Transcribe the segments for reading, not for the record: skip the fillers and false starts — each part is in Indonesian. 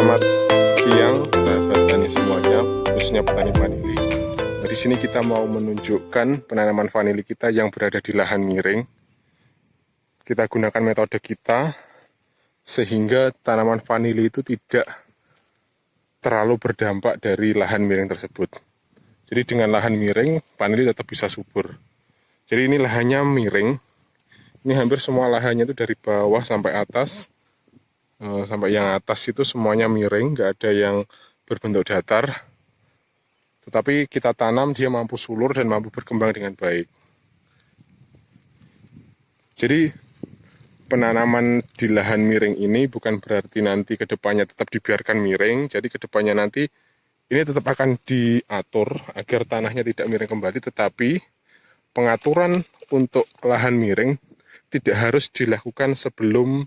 Selamat siang sahabat tani semuanya, khususnya petani vanili. Nah, di sini kita mau menunjukkan penanaman vanili kita yang berada di lahan miring. Kita gunakan metode kita sehingga tanaman vanili itu tidak terlalu berdampak dari lahan miring tersebut. Jadi dengan lahan miring, vanili tetap bisa subur. Jadi ini lahannya miring. Ini hampir semua lahannya itu dari bawah sampai atas. Sampai yang atas itu semuanya miring, nggak ada yang berbentuk datar. Tetapi kita tanam, dia mampu sulur dan mampu berkembang dengan baik. Jadi penanaman di lahan miring ini bukan berarti nanti kedepannya tetap dibiarkan miring. Jadi kedepannya nanti ini tetap akan diatur agar tanahnya tidak miring kembali. Tetapi pengaturan untuk lahan miring tidak harus dilakukan sebelum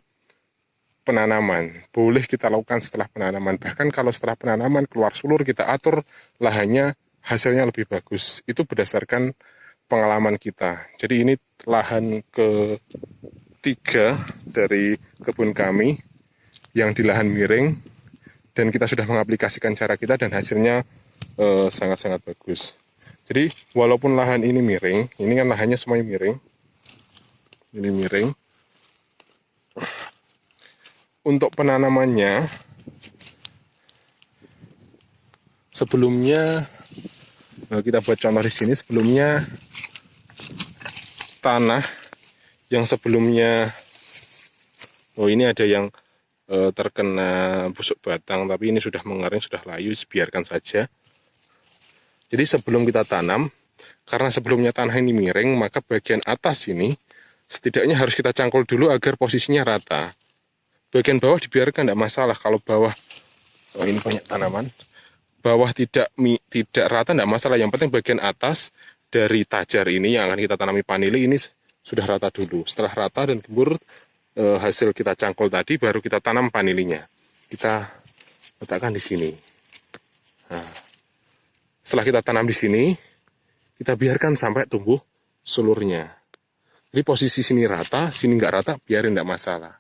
penanaman, boleh kita lakukan setelah penanaman. Bahkan kalau setelah penanaman keluar sulur, kita atur lahannya, hasilnya lebih bagus. Itu berdasarkan pengalaman kita. Jadi ini lahan ketiga dari kebun kami yang di lahan miring, dan kita sudah mengaplikasikan cara kita dan hasilnya sangat-sangat bagus. Jadi walaupun lahan ini miring, ini kan lahannya semuanya miring, ini miring. Untuk penanamannya, sebelumnya kita buat contoh di sini. Sebelumnya tanah yang sebelumnya, ini ada yang terkena busuk batang, tapi ini sudah mengering, sudah layu, biarkan saja. Jadi sebelum kita tanam, karena sebelumnya tanah ini miring, maka bagian atas ini setidaknya harus kita cangkul dulu agar posisinya rata. Bagian bawah dibiarkan, tidak masalah. Kalau bawah, ini banyak tanaman, bawah tidak rata tidak masalah. Yang penting bagian atas dari tajar ini yang akan kita tanami vanili ini sudah rata dulu. Setelah rata dan gembur, hasil kita cangkul tadi, baru kita tanam vanilinya. Kita letakkan di sini. Nah, setelah kita tanam di sini, kita biarkan sampai tumbuh sulurnya. Jadi posisi sini rata, sini nggak rata, biarin tidak masalah.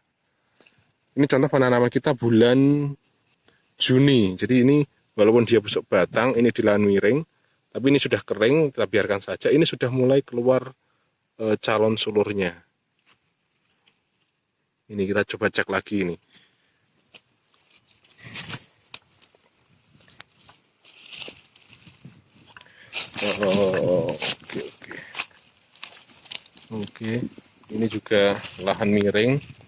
Ini contoh penanaman kita bulan Juni. Jadi ini walaupun dia busuk batang, ini di lahan miring, tapi ini sudah kering, kita biarkan saja. Ini sudah mulai keluar calon sulurnya. Ini kita coba cek lagi ini. Oke. Ini juga lahan miring.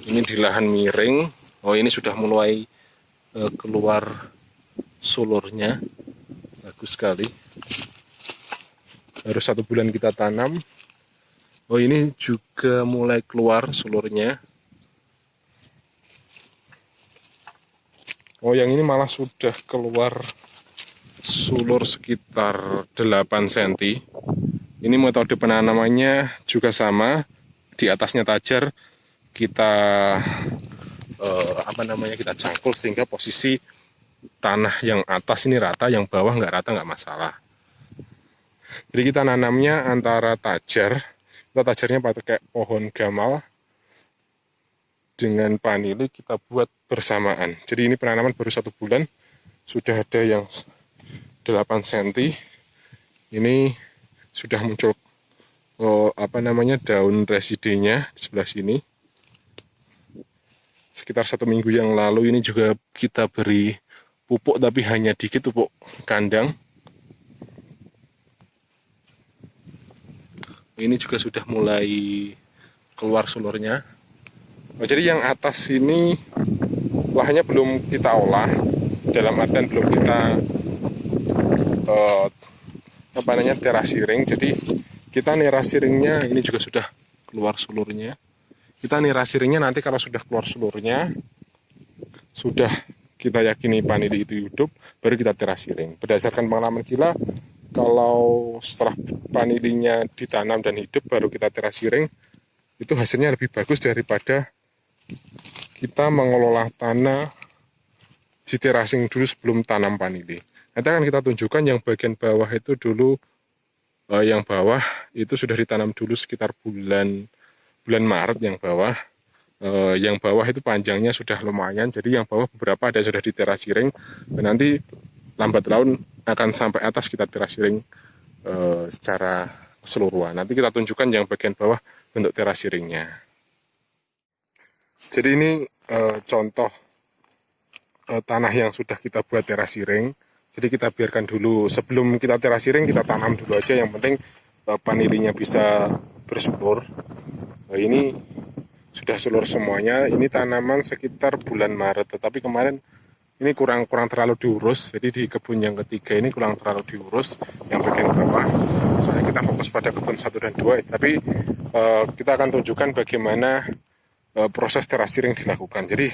Ini di lahan miring. Ini sudah mulai keluar sulurnya, bagus sekali. Baru 1 bulan kita tanam. Ini juga mulai keluar sulurnya. Yang ini malah sudah keluar sulur sekitar 8 cm. Ini metode penanamannya juga sama. Di atasnya tajar, kita kita cangkul sehingga posisi tanah yang atas ini rata, yang bawah nggak rata nggak masalah. Jadi kita nanamnya antara tajar, kita tajarnya pakai pohon gamal dengan vanili kita buat bersamaan. Jadi ini penanaman baru 1 bulan, sudah ada yang 8 cm. Ini sudah muncul daun residenya di sebelah sini. Sekitar 1 minggu yang lalu ini juga kita beri pupuk, tapi hanya dikit, pupuk kandang. Ini juga sudah mulai keluar sulurnya. Jadi yang atas ini lahannya belum kita olah, dalam artian belum kita terasiring. Jadi kita nerasiringnya ini juga sudah keluar sulurnya. Kita nerasiringnya nanti kalau sudah keluar sulurnya, sudah kita yakini vanili itu hidup, baru kita terasiring. Berdasarkan pengalaman kita, kalau setelah vanilinya ditanam dan hidup, baru kita terasiring, itu hasilnya lebih bagus daripada kita mengelola tanah di terasing dulu sebelum tanam vanili. Nanti akan kita tunjukkan yang bagian bawah itu dulu. Yang bawah itu sudah ditanam dulu sekitar bulan Maret yang bawah. Yang bawah itu panjangnya sudah lumayan, jadi yang bawah beberapa ada yang sudah diterasi ring, dan nanti lambat laun akan sampai atas kita terasi ring secara keseluruhan. Nanti kita tunjukkan yang bagian bawah bentuk terasi ringnya. Jadi ini contoh tanah yang sudah kita buat terasi ring. Jadi kita biarkan dulu, sebelum kita terasi ring kita tanam dulu aja, yang penting vanilinya bisa bersulur. Ini sudah sulur semuanya. Ini tanaman sekitar bulan Maret, tetapi kemarin ini kurang terlalu diurus. Jadi di kebun yang ketiga ini kurang terlalu diurus yang bagian bawah. Soalnya kita fokus pada kebun 1 dan 2. Tapi kita akan tunjukkan bagaimana proses terasi ring dilakukan. Jadi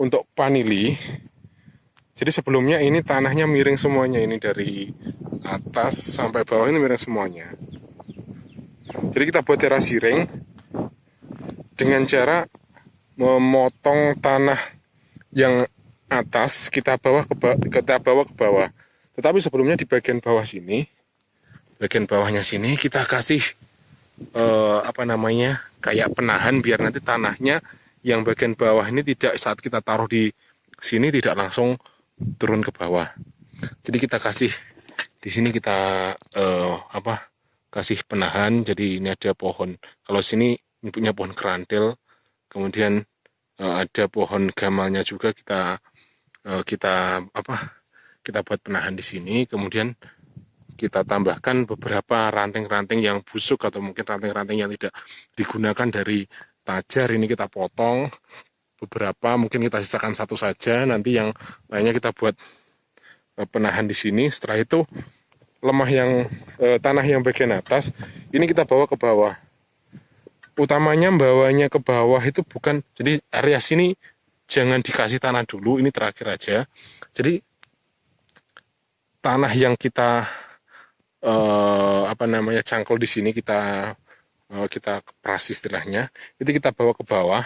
untuk vanili, jadi sebelumnya ini tanahnya miring semuanya. Ini dari atas sampai bawah ini miring semuanya. Jadi kita buat terasi ring dengan cara memotong tanah yang atas kita bawa ke bawah. Tetapi sebelumnya di bagian bawah sini, bagian bawahnya sini kita kasih kayak penahan biar nanti tanahnya yang bagian bawah ini tidak, saat kita taruh di sini tidak langsung turun ke bawah. Jadi kita kasih di sini, kita kasih penahan. Jadi ini ada pohon, kalau sini ini punya pohon kerantil, kemudian ada pohon gamalnya juga, kita buat penahan di sini. Kemudian kita tambahkan beberapa ranting-ranting yang busuk atau mungkin ranting-ranting yang tidak digunakan dari tajar. Ini kita potong beberapa, mungkin kita sisakan satu saja, nanti yang lainnya kita buat penahan di sini. Setelah itu tanah yang bagian atas ini kita bawa ke bawah. Utamanya bawanya ke bawah itu bukan, jadi area sini jangan dikasih tanah dulu, ini terakhir aja. Jadi tanah yang kita cangkul di sini, kita peras istilahnya, itu kita bawa ke bawah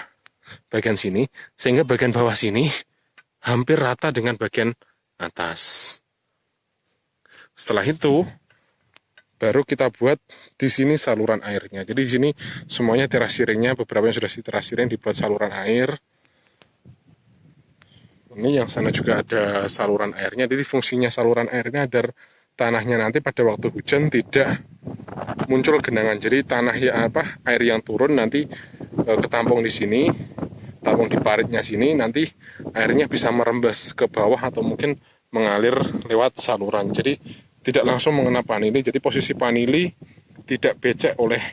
bagian sini, sehingga bagian bawah sini hampir rata dengan bagian atas. Setelah itu baru kita buat di sini saluran airnya. Jadi di sini semuanya terasi ringnya, beberapa yang sudah diterasi ring dibuat saluran air. Ini yang sana juga ada saluran airnya. Jadi fungsinya saluran airnya agar tanahnya nanti pada waktu hujan tidak muncul genangan. Jadi air yang turun nanti ketampung di sini, tampung di paritnya sini, nanti airnya bisa merembes ke bawah atau mungkin mengalir lewat saluran. Jadi tidak langsung mengena vanili, jadi posisi vanili tidak becek oleh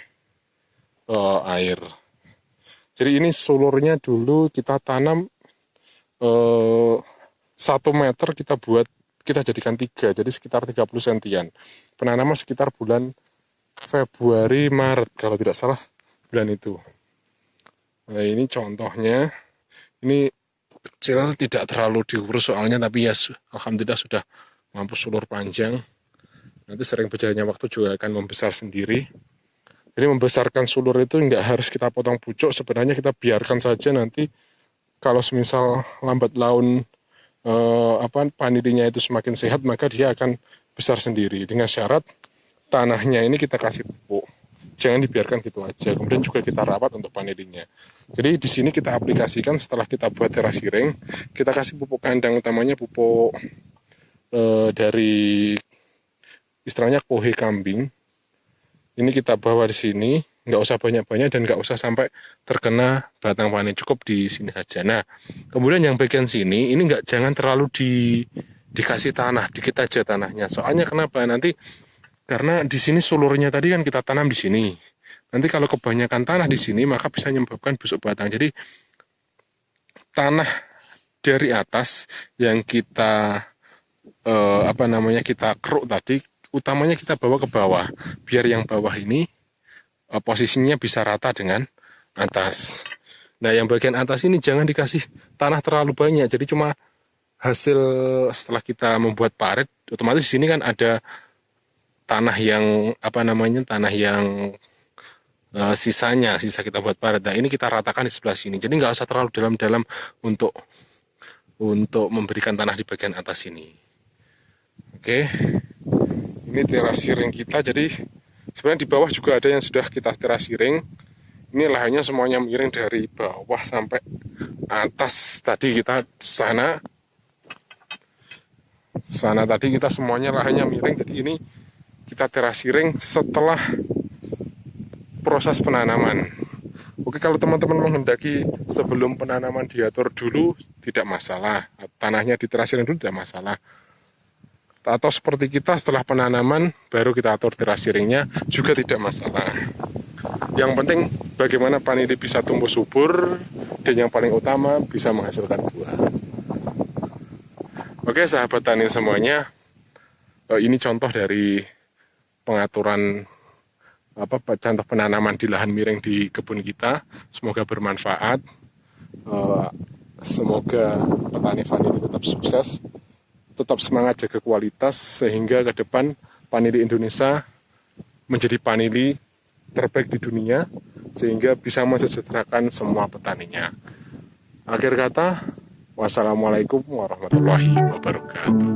air. Jadi ini sulurnya dulu kita tanam 1 meter, kita jadikan 3, jadi sekitar 30 sentian. Penanaman sekitar bulan Februari Maret kalau tidak salah, bulan itu. Nah ini contohnya, ini kecil, tidak terlalu diurus soalnya, tapi ya alhamdulillah sudah mampu sulur panjang. Nanti sering berjalannya waktu juga akan membesar sendiri. Jadi membesarkan sulur itu nggak harus kita potong pucuk, sebenarnya kita biarkan saja. Nanti kalau semisal lambat laun vanilinya itu semakin sehat, maka dia akan besar sendiri. Dengan syarat tanahnya ini kita kasih pupuk, jangan dibiarkan gitu aja. Kemudian juga kita rawat untuk vanilinya. Jadi di sini kita aplikasikan setelah kita buat terasi ring, kita kasih pupuk kandang, utamanya pupuk dari istilahnya kohe kambing. Ini kita bawa di sini, nggak usah banyak-banyak dan nggak usah sampai terkena batang vanili, cukup di sini saja. Nah, kemudian yang bagian sini ini jangan terlalu dikasih tanah, dikit aja tanahnya. Soalnya kenapa? Nanti karena di sini sulurnya tadi kan kita tanam di sini. Nanti kalau kebanyakan tanah di sini maka bisa menyebabkan busuk batang. Jadi tanah dari atas yang kita kita keruk tadi, utamanya kita bawa ke bawah, biar yang bawah ini posisinya bisa rata dengan atas. Nah yang bagian atas ini jangan dikasih tanah terlalu banyak, jadi cuma hasil setelah kita membuat parit, otomatis di sini kan ada tanah yang sisa kita buat parit. Nah ini kita ratakan di sebelah sini, jadi nggak usah terlalu dalam-dalam untuk memberikan tanah di bagian atas ini. Oke, ini terasi ring kita. Jadi sebenarnya di bawah juga ada yang sudah kita terasi ring. Ini lahannya semuanya miring dari bawah sampai atas. Tadi kita sana tadi kita semuanya lahannya miring. Jadi ini kita terasiring setelah proses penanaman. Oke, kalau teman-teman menghendaki sebelum penanaman diatur dulu, tidak masalah. Tanahnya diterasiring dulu tidak masalah. Atau seperti kita setelah penanaman, baru kita atur terasiringnya, juga tidak masalah. Yang penting bagaimana vanili bisa tumbuh subur, dan yang paling utama bisa menghasilkan buah. Oke sahabat tani semuanya, ini contoh dari pengaturan contoh penanaman di lahan miring di kebun kita. Semoga bermanfaat. Semoga petani vanili tetap sukses, tetap semangat jaga kualitas, sehingga ke depan vanili Indonesia menjadi vanili terbaik di dunia, sehingga bisa mensejahterakan semua petaninya. Akhir kata, wassalamualaikum warahmatullahi wabarakatuh.